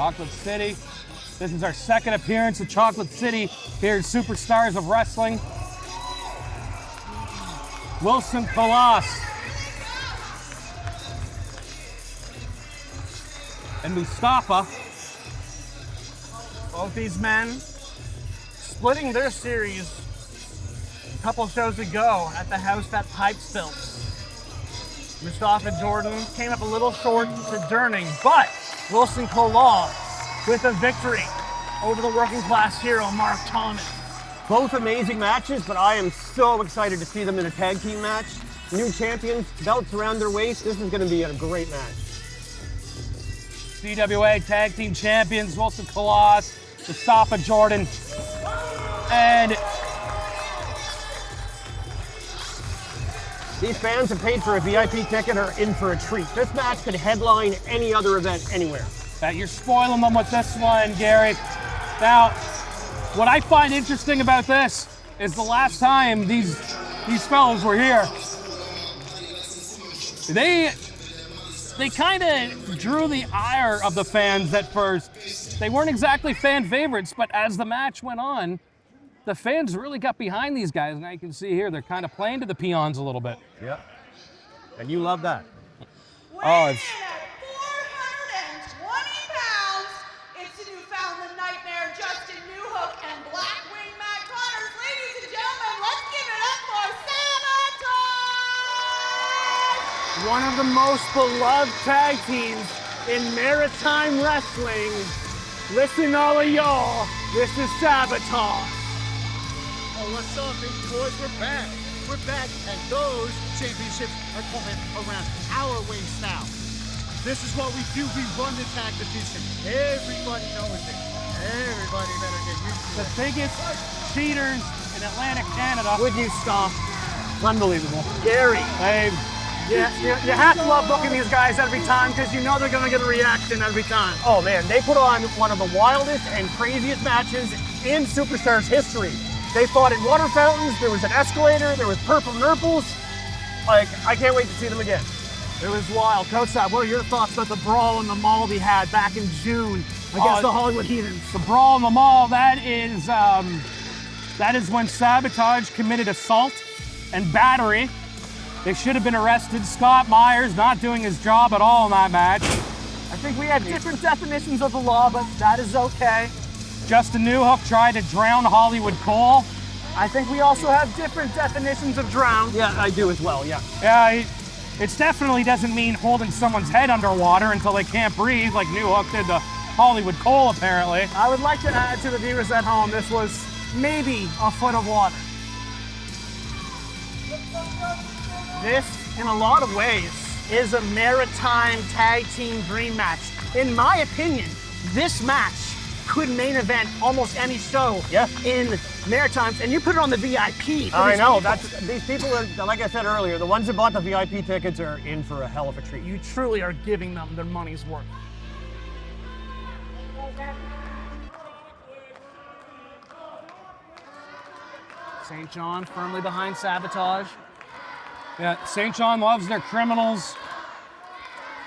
Chocolate City. This is our second appearance at Chocolate City here at Superstars of Wrestling. Wilson Colas and Mustapha. Both these men splitting their series a couple shows ago at the house that pipes built. Mustapha Jordan came up a little short to Durning, but Wilson Colas with a victory over the working class hero, Mark Thomas. Both amazing matches, but I am so excited to see them in a tag team match. New champions, belts around their waist. This is going to be a great match. CWA Tag Team Champions, Wilson Colas, Mustapha Jordan, and these fans have paid for a VIP ticket are in for a treat. This match could headline any other event anywhere. You're spoiling them with this one, Gary. Now, what I find interesting about this is the last time these fellas were here, they kind of drew the ire of the fans at first. They weren't exactly fan favorites, but as the match went on, the fans really got behind these guys. Now you can see here, they're kind of playing to the peons a little bit. Yeah. And you love that. Oh, it's... 420 pounds, it's the Newfoundland Nightmare, Justin Newhook, and Blackwing Matt Connors. Ladies and gentlemen, let's give it up for Sabotage! One of the most beloved tag teams in maritime wrestling. Listen, all of y'all, this is Sabotage. Oh, what's up, big boys? We're back. We're back, and those championships are coming around our waist now. This is what we do. We run the tag division. Everybody knows it. Everybody better get used to the it. biggest cheaters in Atlantic Canada. Would you stop? Unbelievable. Gary. Hey, Yeah, you have to love booking these guys every time because you know they're going to get a reaction every time. Oh man, they put on one of the wildest and craziest matches in Superstars history. They fought in water fountains, there was an escalator, there was purple nurples. Like, I can't wait to see them again. It was wild. Kotsab, what are your thoughts about the brawl in the mall we had back in June against the Hollywood Heathens? the brawl in the mall, that is when Sabotage committed assault and battery. They should have been arrested. Scott Myers not doing his job at all in that match. I think we had different definitions of the law, but that is okay. Justin Newhook tried to drown Hollywood Cole. I think we also have different definitions of drown. Yeah, I do as well, yeah. Yeah, it definitely doesn't mean holding someone's head underwater until they can't breathe, like Newhook did to Hollywood Cole, apparently. I would like to add to the viewers at home, this was maybe a foot of water. This, in a lot of ways, is a maritime tag team dream match. In my opinion, this match could main event almost any show in Maritimes, and you put it on the VIP. I know, these people are, like I said earlier, the ones that bought the VIP tickets are in for a hell of a treat. You truly are giving them their money's worth. St. John firmly behind Sabotage. Yeah, St. John loves their criminals.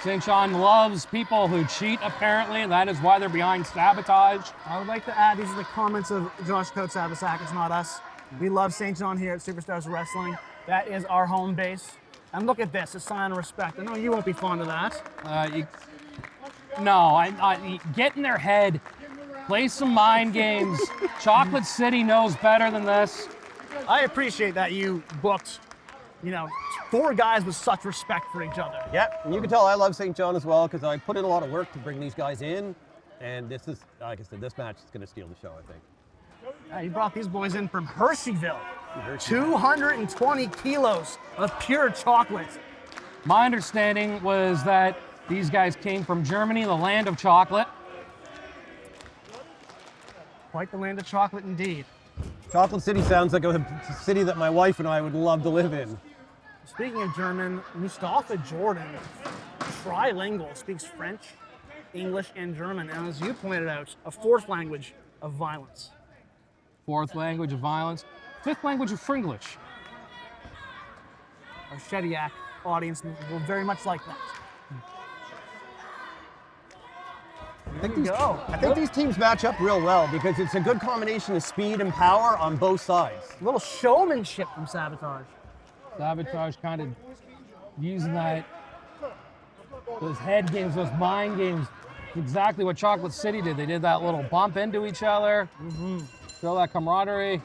St. John loves people who cheat, apparently, and that is why they're behind Sabotage. I would like to add, these are the comments of Josh Kotsabasakis, not us. We love St. John here at Superstars Wrestling. That is our home base. And look at this, a sign of respect. I know you won't be fond of that. Get in their head, play some mind games. Chocolate City knows better than this. I appreciate that you booked, 4 guys with such respect for each other. Yeah, and you can tell I love St. John as well because I put in a lot of work to bring these guys in. And this is, like I said, this match is going to steal the show, I think. You brought these boys in from Hersheyville. 220 kilos of pure chocolate. My understanding was that these guys came from Germany, the land of chocolate. Quite the land of chocolate indeed. Chocolate City sounds like a city that my wife and I would love to live in. Speaking of German, Mustapha Jordan, trilingual, speaks French, English, and German, and as you pointed out, a 4th language of violence. 4th language of violence. 5th language of Fringlish. Our Shediac audience will very much like that. I think these teams match up real well because it's a good combination of speed and power on both sides. A little showmanship from Sabotage. Sabotage kind of using those head games, those mind games. Exactly what Chocolate City did. They did that little bump into each other, feel that camaraderie.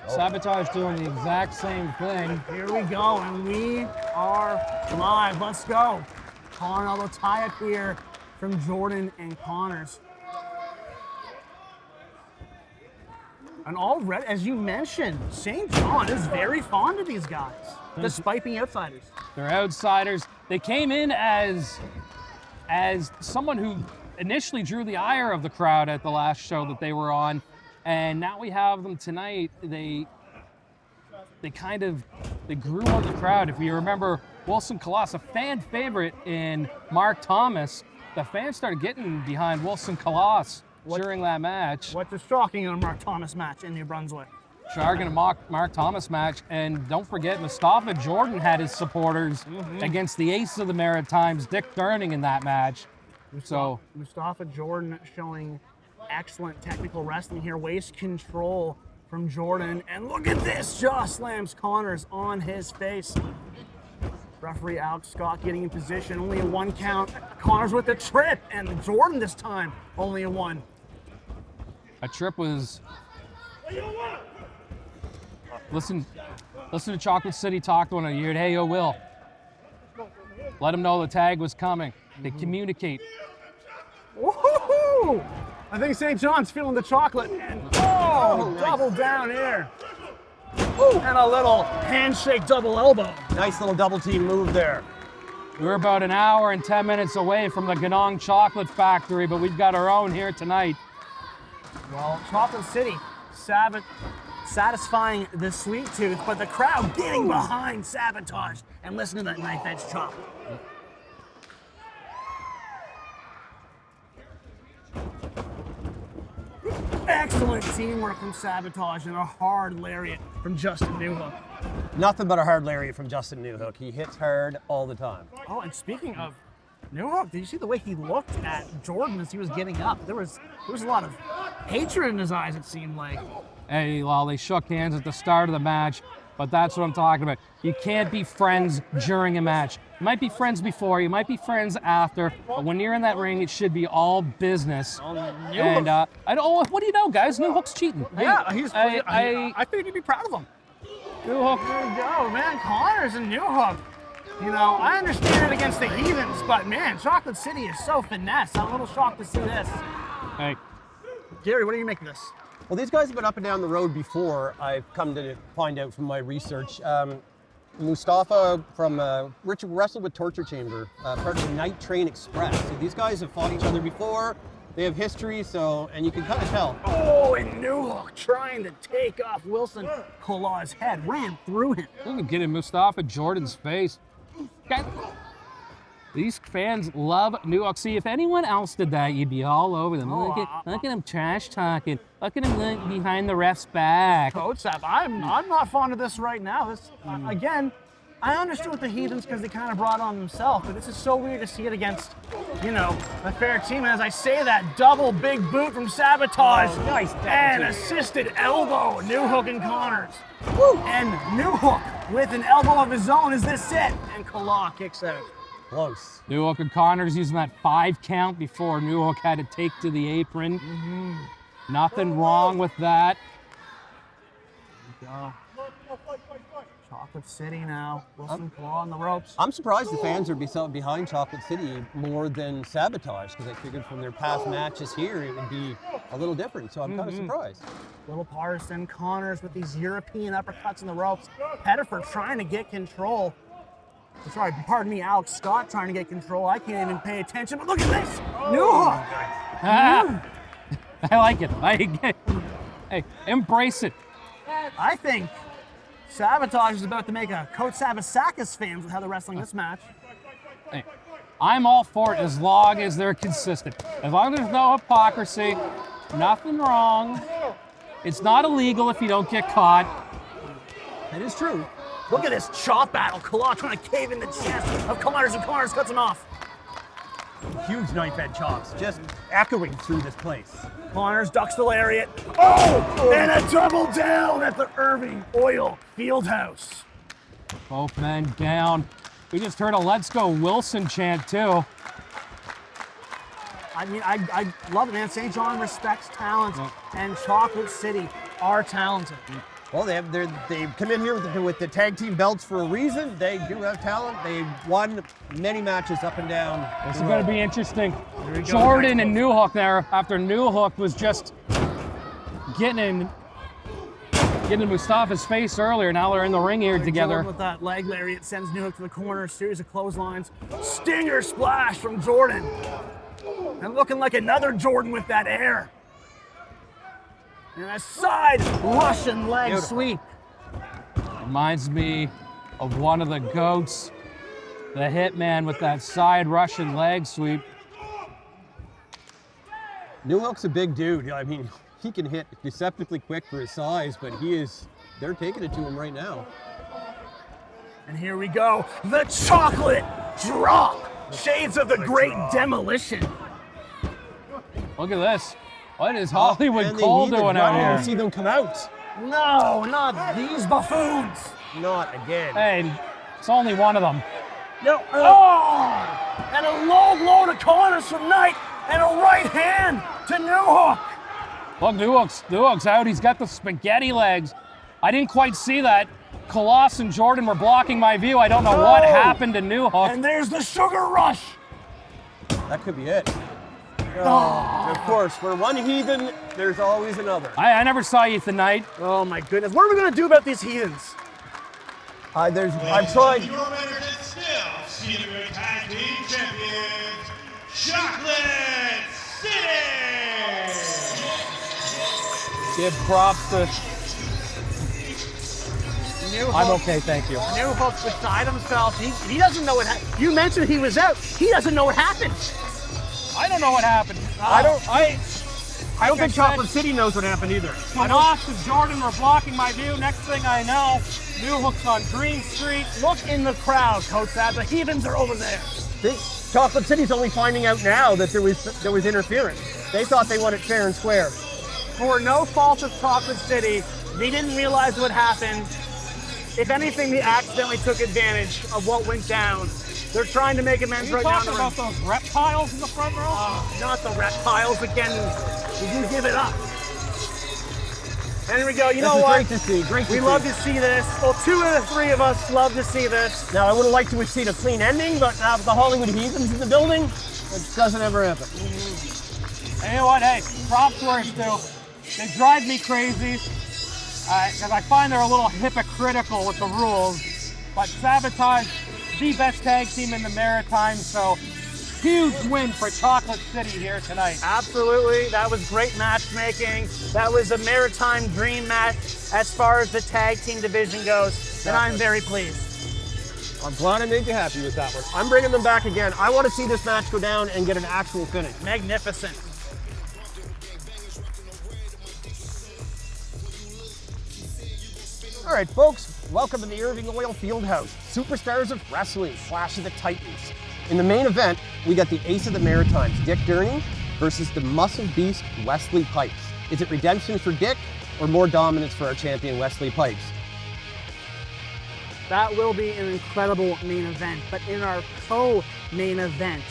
Sabotage doing the exact same thing. Here we go, and we are live. Let's go. Calling all the tie-up here from Jordan and Connors. And already, as you mentioned, St. John is very fond of these guys, despite being outsiders. They're outsiders. They came in as someone who initially drew the ire of the crowd at the last show that they were on, and now we have them tonight. They grew on the crowd. If you remember Wilson Colossus, a fan favorite in Mark Thomas, the fans started getting behind Wilson Colossus during that match. What is shocking in a Mark Thomas match in New Brunswick? Shocking a Mark Thomas match, and don't forget Mustapha Jordan had his supporters against the ace of the Maritimes, Dick Durning, in that match. So Mustapha Jordan showing excellent technical wrestling here. Waist control from Jordan, and look at this, jaw slams Connors on his face. Referee Alex Scott getting in position, only a 1 count. Connors with the trip, and Jordan this time only a 1. a trip was. Listen to Chocolate City talk to one another. You heard, hey, yo, Will. Let them know the tag was coming. They communicate. Woohoo! I think St. John's feeling the chocolate. And double down here. And a little handshake double elbow. Nice little double team move there. We're about an hour and 10 minutes away from the Ganong Chocolate Factory, but we've got our own here tonight. Well, Chocolate City, satisfying the sweet tooth, but the crowd getting behind Sabotage. And listen to that knife edge chop. Excellent teamwork from Sabotage and a hard lariat from Justin Newhook. Nothing but a hard lariat from Justin Newhook. He hits hard all the time. Oh, and speaking of Newhook, did you see the way he looked at Jordan as he was getting up? There was a lot of hatred in his eyes, it seemed like. Hey, well, they shook hands at the start of the match, but that's what I'm talking about. You can't be friends during a match. You might be friends before, you might be friends after, but when you're in that ring, it should be all business. And what do you know, guys? Newhook's cheating. Yeah, I think you'd be proud of him. Newhook. There you go, man. Connors and Newhook. You know, I understand it against the heathens, but man, Chocolate City is so finesse. I'm a little shocked to see this. Hey, Gary, what do you make of this? Well, these guys have been up and down the road before, I've come to find out from my research. Mustapha from Richard wrestled with Torture Chamber, part of the Night Train Express. So these guys have fought each other before. They have history, and you can kind of tell. Oh, and Newhook trying to take off Wilson Colos's head, ran through him. look at getting Mustapha Jordan's face. Guys, these fans love Newhook. See, if anyone else did that, you'd be all over them. Look at him trash talking. Look at him behind the ref's back. Kotsabasakis, I'm not fond of this right now. This again, I understood with the heathens because they kind of brought on themselves, but this is so weird to see it against, a fair team. And as I say that, double big boot from Sabotage. Oh, nice. And assisted elbow, Newhook and Connors. Woo. And Newhook with an elbow of his own. Is this it? And Kala kicks out. Close. Newhook and Connors using that 5 count before Newhook had to take to the apron. Nothing wrong with that. Chocolate City now. Wilson Claw on the ropes. I'm surprised the fans are behind Chocolate City more than Sabotage, because I figured from their past matches here it would be a little different, so I'm kind of surprised. Little Parson, Connors with these European uppercuts in the ropes. Pettiford trying to get control. Sorry, pardon me, Alex Scott trying to get control. I can't even pay attention, but look at this! Newhook! I like it. Hey, embrace it. I think Sabotage is about to make a Kotsabasakis fans with how they're wrestling this match. Hey, I'm all for it as long as they're consistent. As long as there's no hypocrisy, nothing wrong. It's not illegal if you don't get caught. That is true. Look at this chop battle. Kala trying to cave in the chest of Connors, and Connors cuts him off. huge knife edge chops just echoing through this place. Connors ducks the lariat. Oh! And a double down at the Irving Oil Fieldhouse. Both men down. We just heard a "Let's Go Wilson" chant too. I mean, I love it, man. St. John respects talent, and Chocolate City are talented. Well, they come in here with the tag team belts for a reason. They do have talent. They've won many matches up and down. This is going to be interesting. Jordan and Newhook there, after Newhook was just getting in Mustapha's face earlier. Now they're in the ring here together. Jordan with that leg lariat sends Newhook to the corner. Series of clotheslines. Stinger splash from Jordan. And looking like another Jordan with that air. And a side Russian leg sweep. Reminds me of one of the GOATs, the Hitman, with that side Russian leg sweep. Newhook's a big dude. I mean, he can hit deceptively quick for his size, but they're taking it to him right now. And here we go, the chocolate drop. Shades of the great demolition. Look at this. What is Hollywood And Cole they need doing the out ground to here? see them come out. No, not these buffoons. Not again. Hey, it's only one of them. No. Oh! And a low blow to Connors from Knight, and a right hand to Newhook. Look, Newhook's out. He's got the spaghetti legs. I didn't quite see that. Colossus and Jordan were blocking my view. I don't know what happened to Newhook. And there's the sugar rush. That could be it. Of course, for one heathen, there's always another. I never saw Ethan Knight. Oh my goodness. What are we going to do about these heathens? I'm trying. Your winners is still CWA Tag Team Champions, Chocolate City! Give props to... Newhook. I'm okay, thank you. Newhook beside himself. He doesn't know what happened. You mentioned he was out. He doesn't know what happened. I don't know what happened. I don't think Chocolate City knows what happened either. Colossus and Jordan were blocking my view. Next thing I know, Newhook's on Green Street. Look in the crowd, Kotsabasakis. The heathens are over there. Chocolate City's only finding out now that there was interference. They thought they won it fair and square. For no fault of Chocolate City, they didn't realize what happened. If anything, they accidentally took advantage of what went down. They're trying to make amends right now. Talking about those reptiles in the front row? Not the reptiles again. You give it up. And here we go. You know what? Great to see. We love to see this. Well, 2 of the 3 of us love to see this. Now, I would have liked to have seen a clean ending, but now with the Hollywood Heathens in the building, it doesn't ever happen. You know what? Hey, props where it's due. They drive me crazy because I find they're a little hypocritical with the rules. But Sabotage, the best tag team in the Maritimes, so huge win for Chocolate City here tonight. Absolutely. That was great matchmaking. That was a Maritime dream match as far as the tag team division goes, and I'm very pleased. I'm glad I made you happy with that one. I'm bringing them back again. I want to see this match go down and get an actual finish. Magnificent. All right, folks, welcome to the Irving Oil Fieldhouse. Superstars of Wrestling, Clash of the Titans. In the main event, we got the ace of the Maritimes, Dick Durney, versus the muscle beast, Wesley Pipes. Is it redemption for Dick or more dominance for our champion, Wesley Pipes? That will be an incredible main event, but in our co-main event,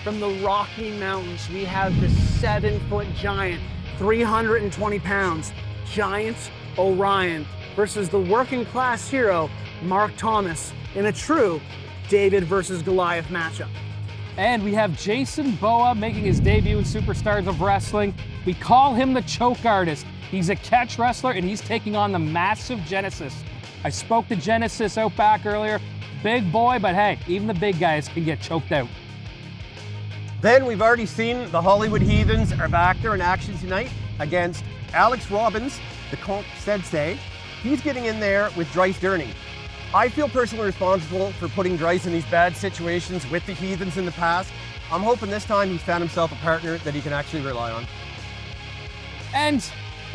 from the Rocky Mountains, we have the 7-foot giant, 320 pounds, Giant Orion, versus the working class hero, Mark Thomas, in a true David versus Goliath matchup. And we have Jason Boa making his debut in Superstars of Wrestling. We call him the choke artist. He's a catch wrestler and he's taking on the massive Genesis. I spoke to Genesis out back earlier. Big boy, but hey, even the big guys can get choked out. Then we've already seen the Hollywood Heathens are back there in action tonight against Alex Robbins, the Comte Sensei. He's getting in there with Dryce Durney. I feel personally responsible for putting Dryce in these bad situations with the Heathens in the past. I'm hoping this time he's found himself a partner that he can actually rely on. And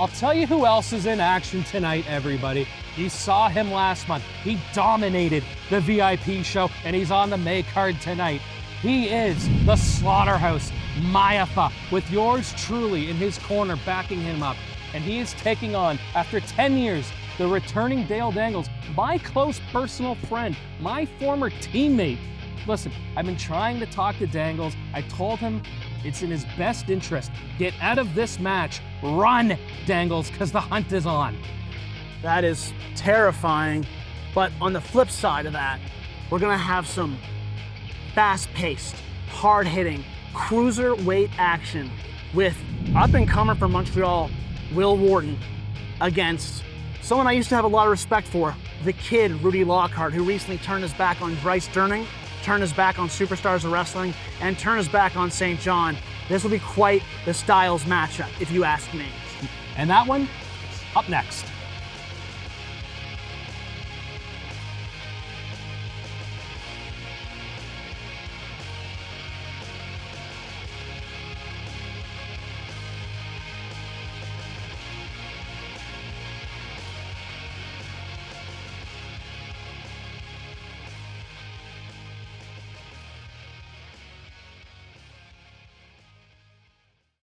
I'll tell you who else is in action tonight, everybody. You saw him last month. He dominated the VIP show, and he's on the May card tonight. He is the Slaughterhouse, Mustapha, with yours truly in his corner backing him up. And he is taking on, after 10 years, the returning Dale Dangles, my close personal friend, my former teammate. Listen, I've been trying to talk to Dangles. I told him it's in his best interest. Get out of this match. Run, Dangles, because the hunt is on. That is terrifying. But on the flip side of that, we're gonna have some fast-paced, hard-hitting, cruiserweight action with up-and-comer from Montreal, Will Wharton, against someone I used to have a lot of respect for, the kid, Rudy Lockhart, who recently turned his back on Bryce Durning, turned his back on Superstars of Wrestling, and turned his back on St. John. This will be quite the Styles matchup, if you ask me. And that one, up next.